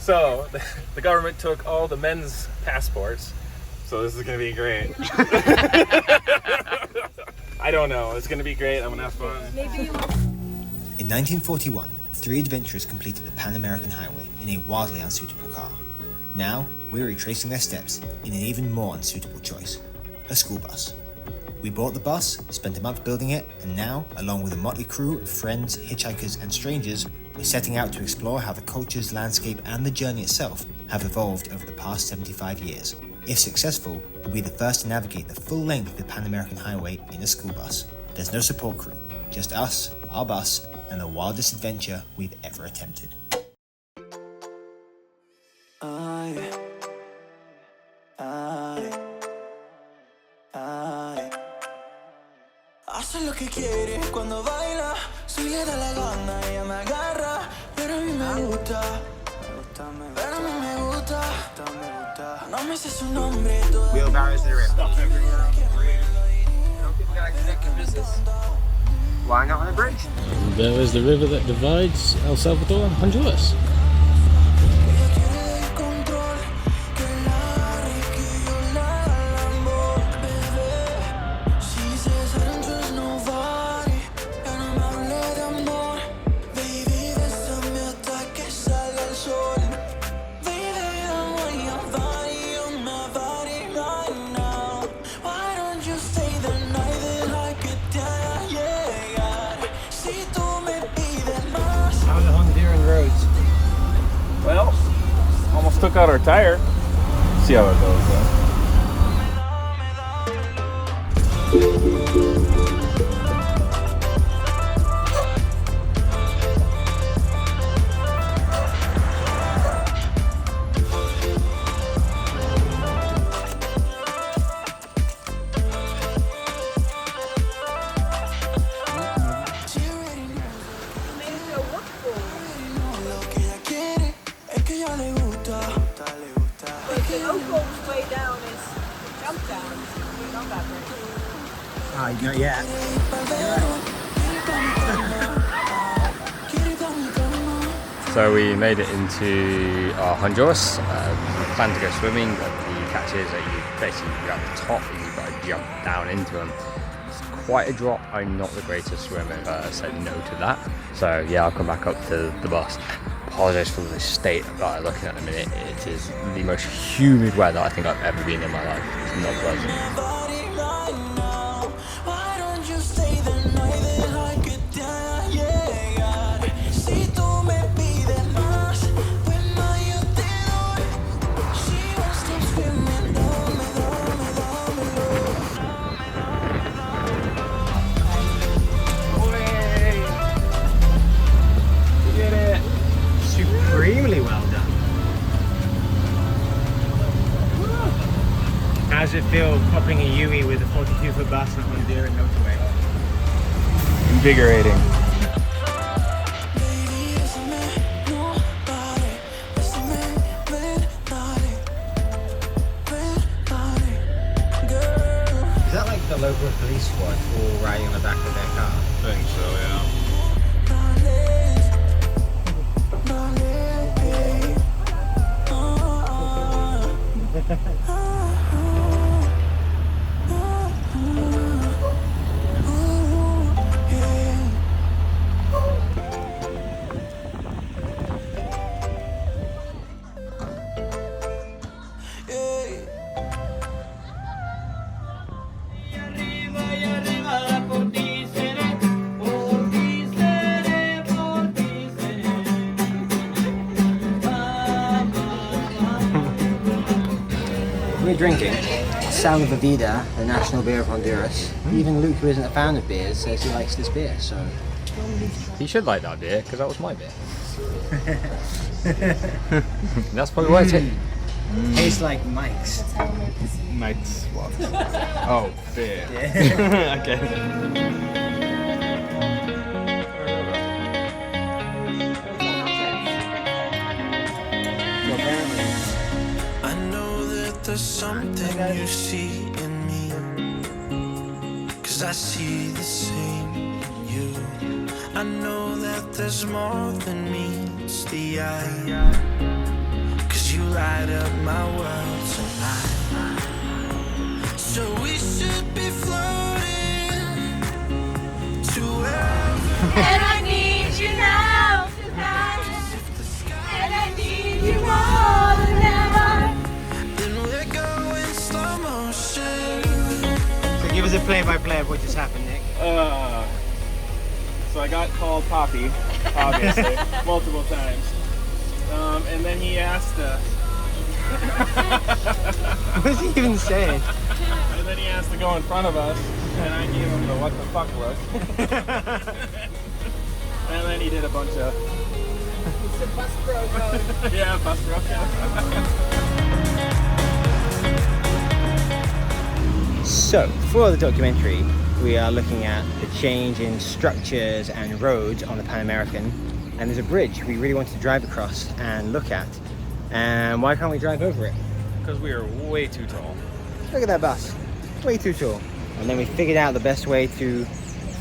So, the government took all the men's passports, so this is gonna be great. I don't know, it's gonna be great, I'm gonna have fun. In 1941, 3 adventurers completed the Pan American Highway in a wildly unsuitable car. Now, we're retracing their steps in an even more unsuitable choice, a school bus. We bought the bus, spent a month building it, and now, along with a motley crew of friends, hitchhikers, and strangers, we're setting out to explore how the cultures, landscape, and the journey itself have evolved over the past 75 years. If successful, we'll be the first to navigate the full length of the Pan American Highway in a school bus. There's no support crew, just us, our bus, and the wildest adventure we've ever attempted. Hace lo que quiere cuando baila, si le da la gana ella me agarra, pero a mí me gusta, pero a mí me gusta, no me sé su nombre todavía. Wheelbarrows in the river. Stop everywhere. Why not on a bridge? There is the river that divides El Salvador and Honduras. Well, almost took out our tire. See how it goes though. Not yet. So we made it into Honduras. Planned to go swimming, but the catch is that you're at the top and you've got to jump down into them. It's quite a drop. I'm not the greatest swimmer, but I said no to that. So yeah, I'll come back up to the bus. Apologise for the state that I'm looking at the minute. It is the most humid weather I think I've ever been in my life. It's not pleasant. Supremely well done. How does it feel popping a Yui with a 42-foot bus on a Honduran motorway? Invigorating. Is that like the local police squad all riding on the back of their car? I think so, yeah. We're drinking Salva Vida, the national beer of Honduras. Even Luke, who isn't a fan of beers, says he likes this beer, so... You should like that beer, because that was my beer. That's probably why it's it. Tastes like Mike's. Mike's what? Oh, beer. Yeah. Okay. There's something you see in me, 'cause I see the same in you. I know that there's more than meets the eye. my world tonight. So we should be floating to wherever. And I need you now tonight. And I need you more than ever. Then we're going slow motion. So give us a play-by-play of what just happened, Nick. So I got called Poppy, obviously, multiple times. And then he asked, What was he even saying? and then he asked to go in front of us, and I gave him the what the fuck look. And then he did a bunch of... It's a bus program. Yeah, bus program. So, for the documentary, we are looking at the change in structures and roads on the Pan American, and there's a bridge we really wanted to drive across and look at. And why can't we drive over it? Because we are way too tall. Look at that bus, way too tall. And then we figured out the best way to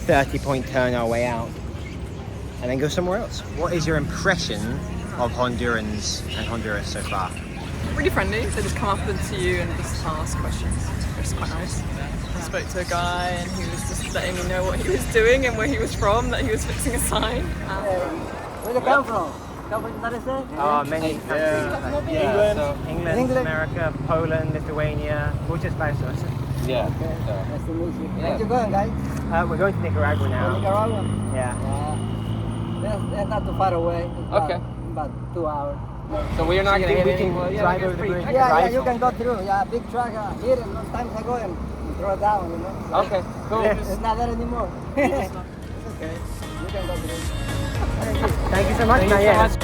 30-point turn our way out and then go somewhere else. What is your impression of Hondurans and Honduras so far? Really friendly. They just come up to you and just ask questions. It's quite nice. I spoke to a guy and he was just letting me know what he was doing and where he was from, that he was fixing a sign. Where do you come from? Come from United States? Oh, many countries. England, America, Poland, Lithuania, muchos países. Yeah. Nice to meet you. Where you going, guys? We're going to Nicaragua now. Nicaragua? Yeah. That's not too far away. It's Okay. About 2 hours. So we're not going to we hit can any... drive over the bridge. Yeah, you can go through. Yeah, big truck here. Most times I go and throw it down, you know. So Okay, cool. it's not there anymore. It's okay. You can go through. Thank you so much. Thank you so Diane. much.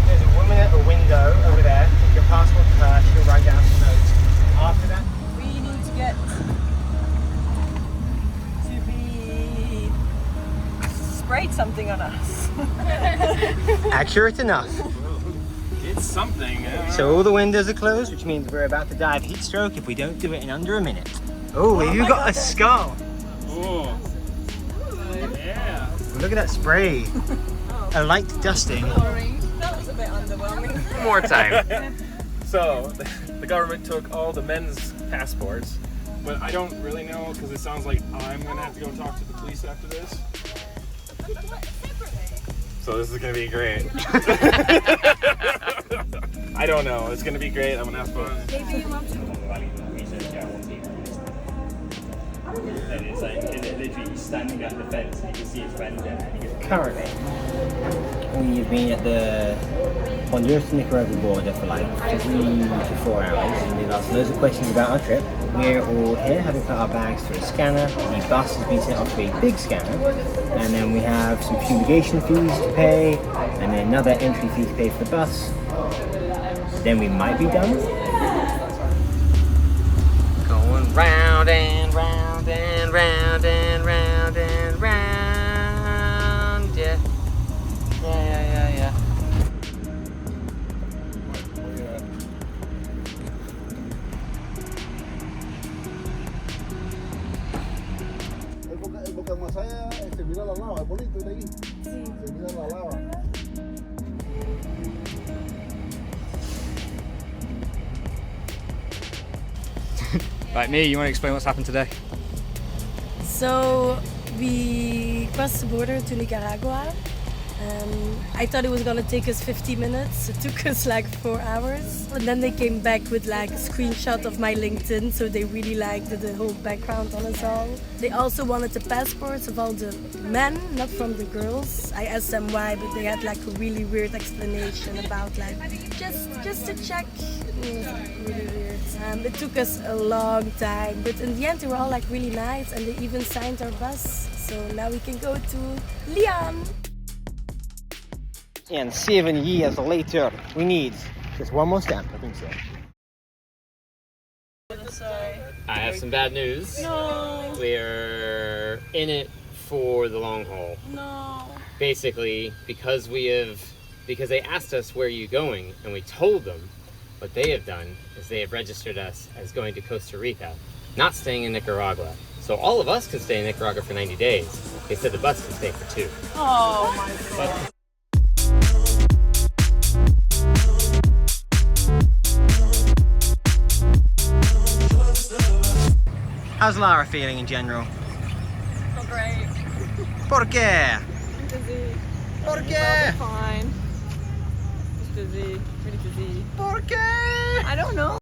There's a woman at a window over there. Take your passport to her. She'll write down some notes. After that, We need to get to be sprayed something on us. accurate enough. It's something. So all the windows are closed, which means we're about to die of heat stroke if we don't do it in under a minute. Oh, you got a skull. Oh. Yeah. Look at that spray. A light dusting. That was a bit underwhelming. One more time. So, the government took all the men's passports, but I don't really know because it sounds like I'm gonna have to go talk to the police after this. So this is gonna be great. I don't know. It's gonna be great. I'm gonna have fun. And it's like literally standing at the fence and you can see his friend there. Currently, we've been at the Honduras and Nicaragua border for like 3 to 4 hours, and they've asked loads of questions about our trip. We're all here having put our bags through a scanner. The bus has been sent off to a big scanner, and then we have some fumigation fees to pay, and then another entry fee to pay for the bus. Then we might be done. Going round and round and round and round and round. Yeah. Yeah. El Bocamasaya se mira la lava, es bonito de ahí. Se mira la lava. Right, Mia, you want to explain what's happened today? So we crossed the border to Nicaragua. I thought it was gonna take us 50 minutes. It took us like 4 hours. And then they came back with like a screenshot of my LinkedIn, so they really liked the whole background on us all. They also wanted the passports of all the men, not from the girls. I asked them why, but they had like a really weird explanation about like just to check. It was really weird. It took us a long time, but in the end they were all like really nice, and they even signed our bus. So now we can go to Leon. And 7 years later, we need just one more stamp. I think so. I have some bad news. No. We're in it for the long haul. No. Basically, because we have because they asked us where are you going, and we told them. What they have done is they have registered us as going to Costa Rica, not staying in Nicaragua. So all of us can stay in Nicaragua for 90 days. They said the bus can stay for 2. Oh my god. How's Lara feeling in general? Not great. ¿Por qué? I'm dizzy. ¿Por I'll qué? be fine. Just dizzy. Really dizzy. ¿Por qué? I don't know.